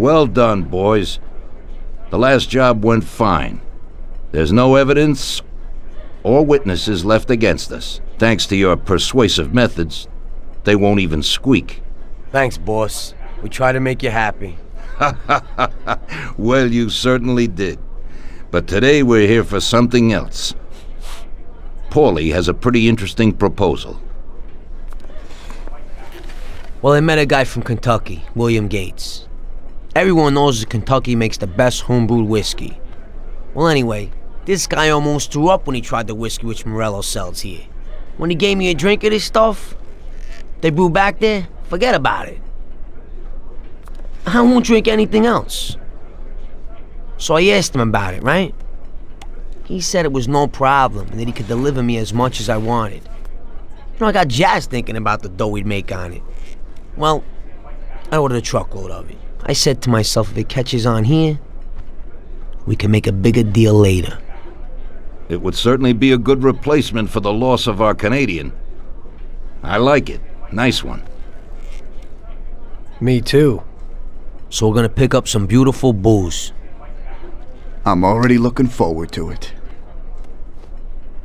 Well done, boys. The last job went fine. There's no evidence or witnesses left against us. Thanks to your persuasive methods, they won't even squeak. Thanks, boss. We try to make you happy. Well, you certainly did. But today we're here for something else. Paulie has a pretty interesting proposal. Well, I met a guy from Kentucky, William Gates. Everyone knows that Kentucky makes the best homebrewed whiskey. Well, anyway, this guy almost threw up when he tried the whiskey which Morello sells here. When he gave me a drink of this stuff they brew back there, forget about it. I won't drink anything else. So I asked him about it, right? He said it was no problem and that he could deliver me as much as I wanted. I got jazzed thinking about the dough we'd make on it. Well, I ordered a truckload of it. I said to myself, if it catches on here, we can make a bigger deal later. It would certainly be a good replacement for the loss of our Canadian. I like it. Nice one. Me too. So we're gonna pick up some beautiful booze. I'm already looking forward to it.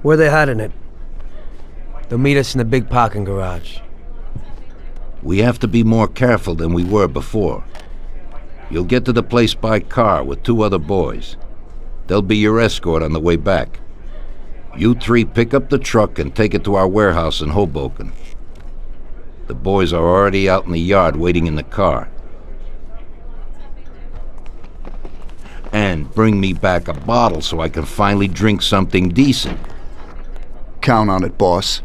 Where they hiding it? They'll meet us in the big parking garage. We have to be more careful than we were before. You'll get to the place by car with 2 other boys. They'll be your escort on the way back. You 3 pick up the truck and take it to our warehouse in Hoboken. The boys are already out in the yard waiting in the car. And bring me back a bottle so I can finally drink something decent. Count on it, boss.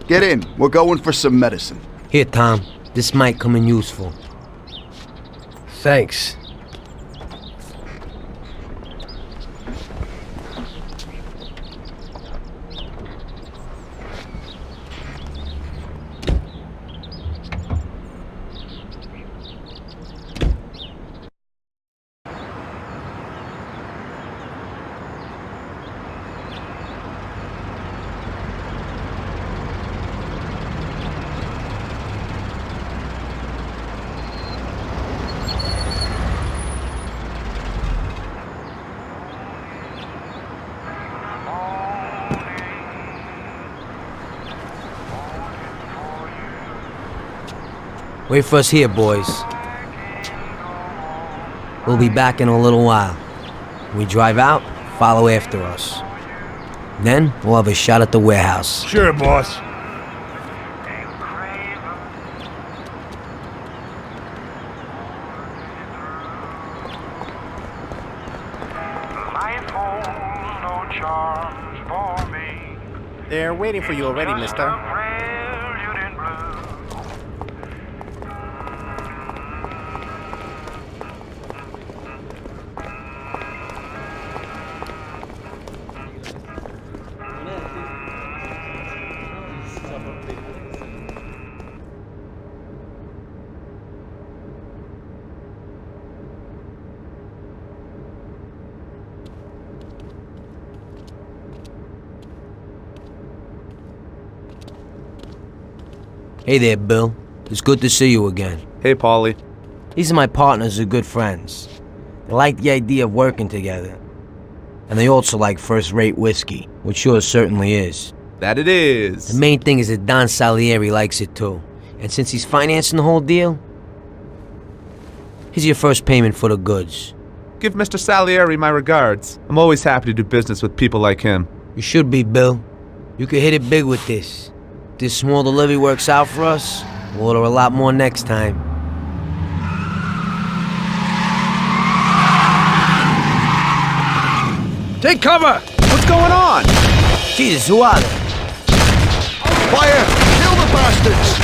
Get in. We're going for some medicine. Here, Tom. This might come in useful. Thanks. Wait for us here, boys. We'll be back in a little while. When we drive out, follow after us. Then, we'll have a shot at the warehouse. Sure, boss. They're waiting for you already, mister. Hey there, Bill. It's good to see you again. Hey, Paulie. These are my partners who are good friends. They like the idea of working together. And they also like first-rate whiskey, which yours certainly is. That it is. The main thing is that Don Salieri likes it too. And since he's financing the whole deal, here's your first payment for the goods. Give Mr. Salieri my regards. I'm always happy to do business with people like him. You should be, Bill. You could hit it big with this. If this small delivery works out for us, we'll order a lot more next time. Take cover! What's going on? Jesus, who are they? Fire! Kill the bastards!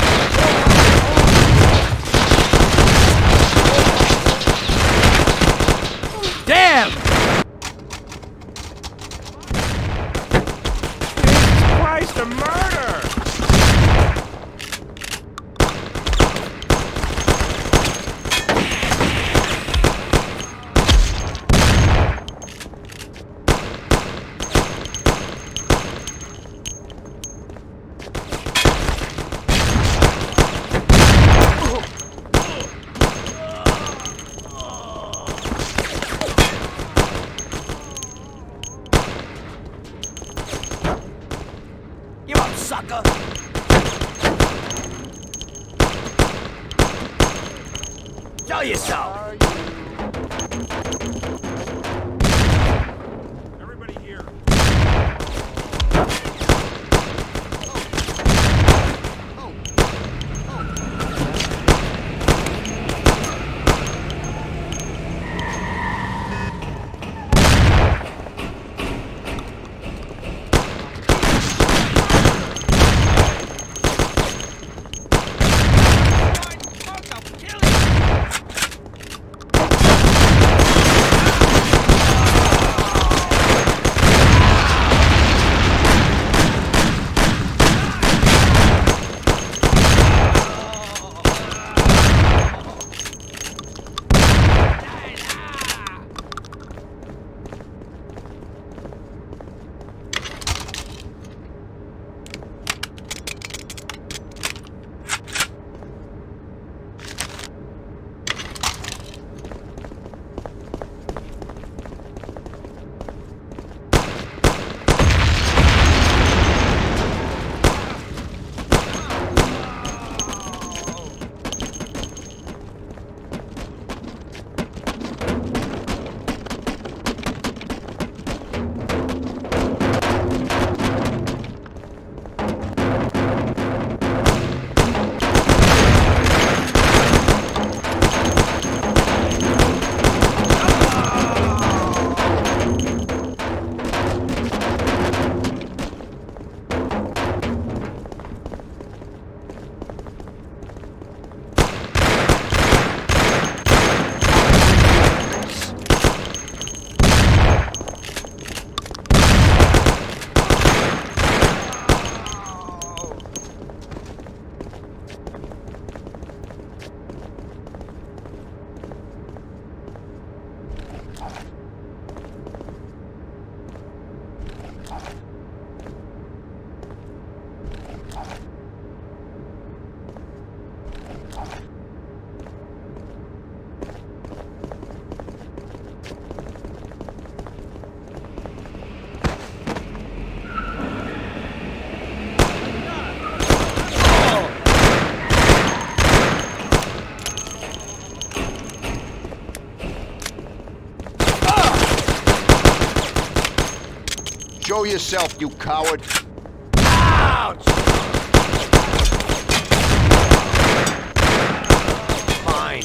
Damn! Christ, a murder! sucker! Show yourself! Everybody here. Show yourself, you coward. Ouch! Fine.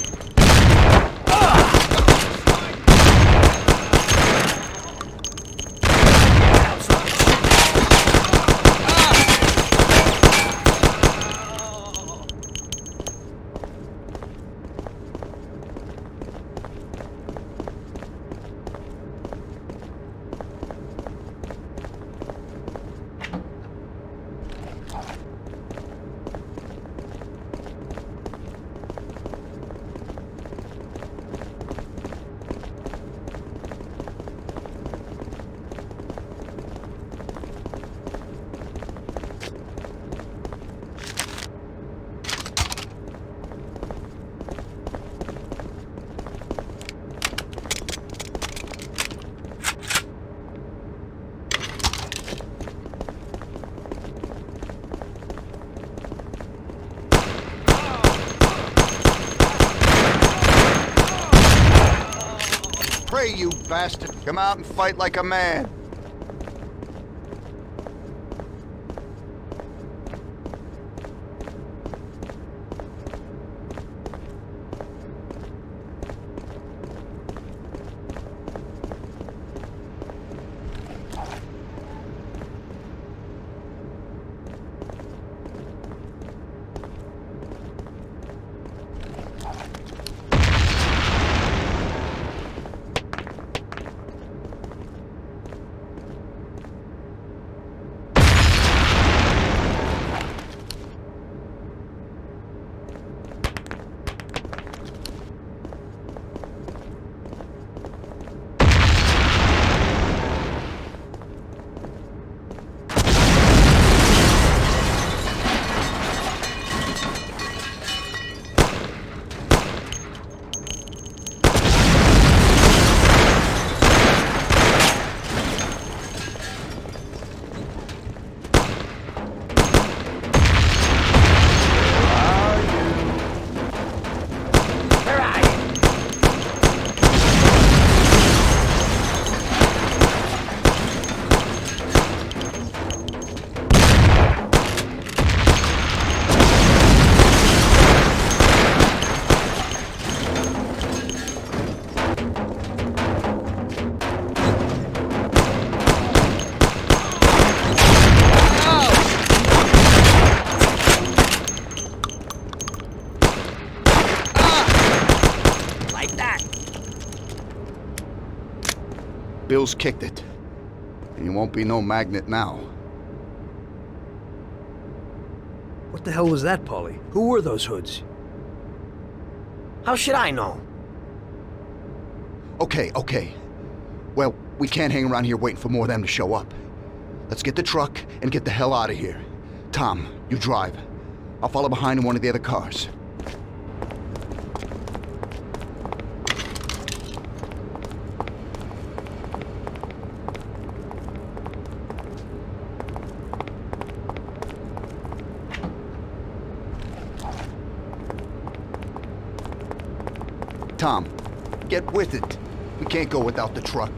Pray, you bastard. Come out and fight like a man. like that. Bill's kicked it. And he won't be no magnet now. What the hell was that, Paulie? Who were those hoods? How should I know? Okay. Well, we can't hang around here waiting for more of them to show up. Let's get the truck and get the hell out of here. Tom, you drive. I'll follow behind in one of the other cars. Tom, get with it. We can't go without the truck.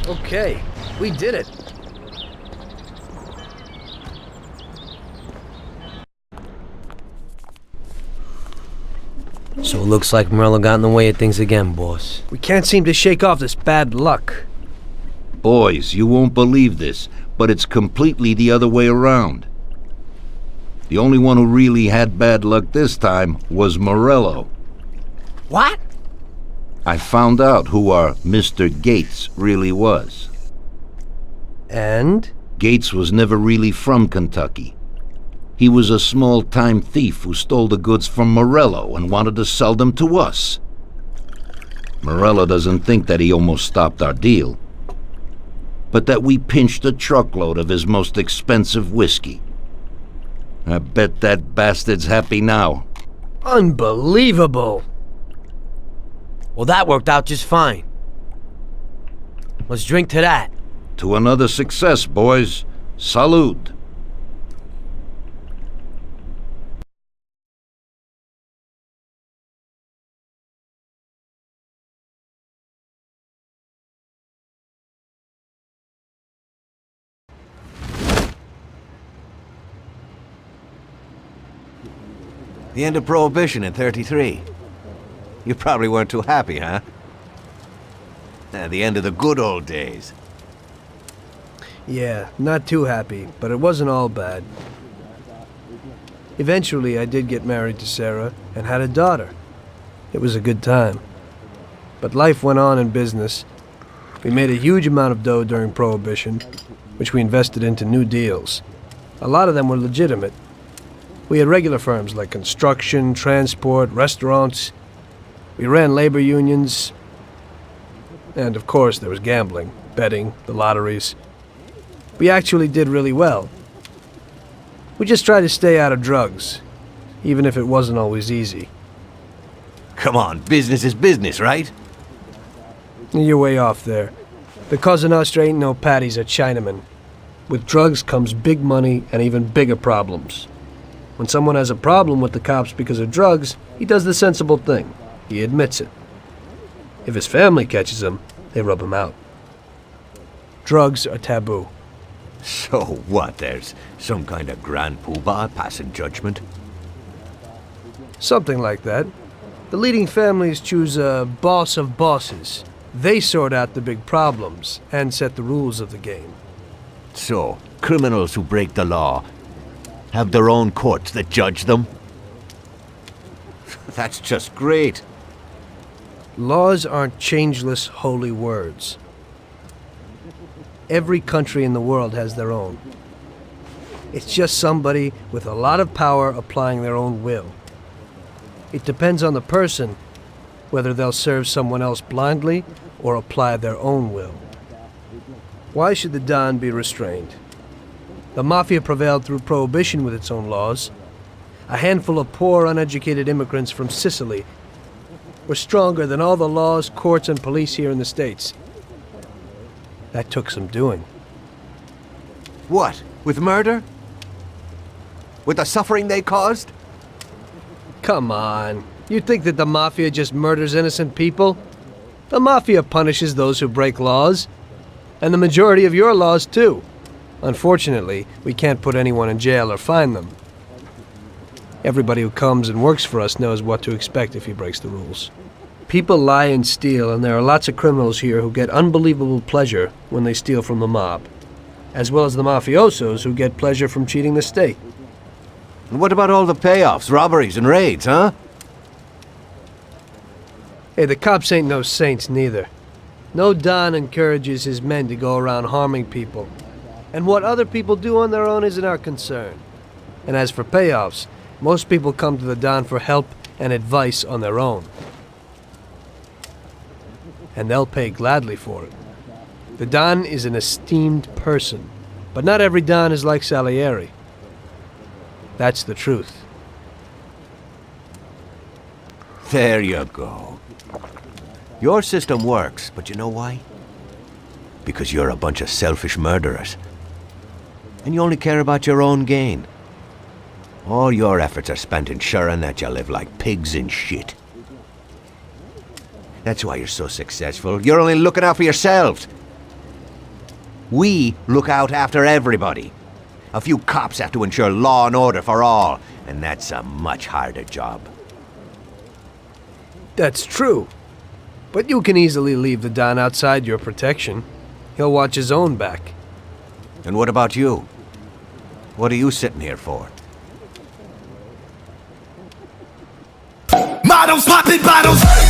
Okay, we did it. So it looks like Morello got in the way of things again, boss. We can't seem to shake off this bad luck. Boys, you won't believe this, but it's completely the other way around. The only one who really had bad luck this time was Morello. What? I found out who our Mr. Gates really was. And? Gates was never really from Kentucky. He was a small-time thief who stole the goods from Morello and wanted to sell them to us. Morello doesn't think that he almost stopped our deal, but that we pinched a truckload of his most expensive whiskey. I bet that bastard's happy now. Unbelievable! Well, that worked out just fine. Let's drink to that. To another success, boys. Salud. The end of Prohibition in '33. You probably weren't too happy, huh? The end of the good old days. Yeah, not too happy, but it wasn't all bad. Eventually, I did get married to Sarah and had a daughter. It was a good time. But life went on in business. We made a huge amount of dough during Prohibition, which we invested into new deals. A lot of them were legitimate. We had regular firms like construction, transport, restaurants. We ran labor unions. And of course, there was gambling, betting, the lotteries. We actually did really well. We just tried to stay out of drugs, even if it wasn't always easy. Come on, business is business, right? You're way off there. The Cosa Nostra ain't no patties at Chinaman. With drugs comes big money and even bigger problems. When someone has a problem with the cops because of drugs, he does the sensible thing. He admits it. If his family catches him, they rub him out. Drugs are taboo. So what, there's some kind of grand poobah passing judgment? Something like that. The leading families choose a boss of bosses. They sort out the big problems and set the rules of the game. So, criminals who break the law have their own courts that judge them? That's just great. Laws aren't changeless holy words. Every country in the world has their own. It's just somebody with a lot of power applying their own will. It depends on the person whether they'll serve someone else blindly or apply their own will. Why should the Don be restrained? The Mafia prevailed through Prohibition with its own laws. A handful of poor, uneducated immigrants from Sicily were stronger than all the laws, courts, and police here in the States. That took some doing. What? With murder? With the suffering they caused? Come on. You think that the Mafia just murders innocent people? The Mafia punishes those who break laws. And the majority of your laws, too. Unfortunately, we can't put anyone in jail or fine them. Everybody who comes and works for us knows what to expect if he breaks the rules. People lie and steal, and there are lots of criminals here who get unbelievable pleasure when they steal from the mob, as well as the mafiosos who get pleasure from cheating the state. And what about all the payoffs, robberies, and raids, huh? Hey, the cops ain't no saints neither. No Don encourages his men to go around harming people. And what other people do on their own isn't our concern. And as for payoffs, most people come to the Don for help and advice on their own. And they'll pay gladly for it. The Don is an esteemed person, but not every Don is like Salieri. That's the truth. There you go. Your system works, but you know why? Because you're a bunch of selfish murderers. And you only care about your own gain. All your efforts are spent ensuring that you live like pigs in shit. That's why you're so successful. You're only looking out for yourselves. We look out after everybody. A few cops have to ensure law and order for all, and that's a much harder job. That's true. But you can easily leave the Don outside your protection. He'll watch his own back. And what about you? What are you sitting here for? bottles, popping bottles.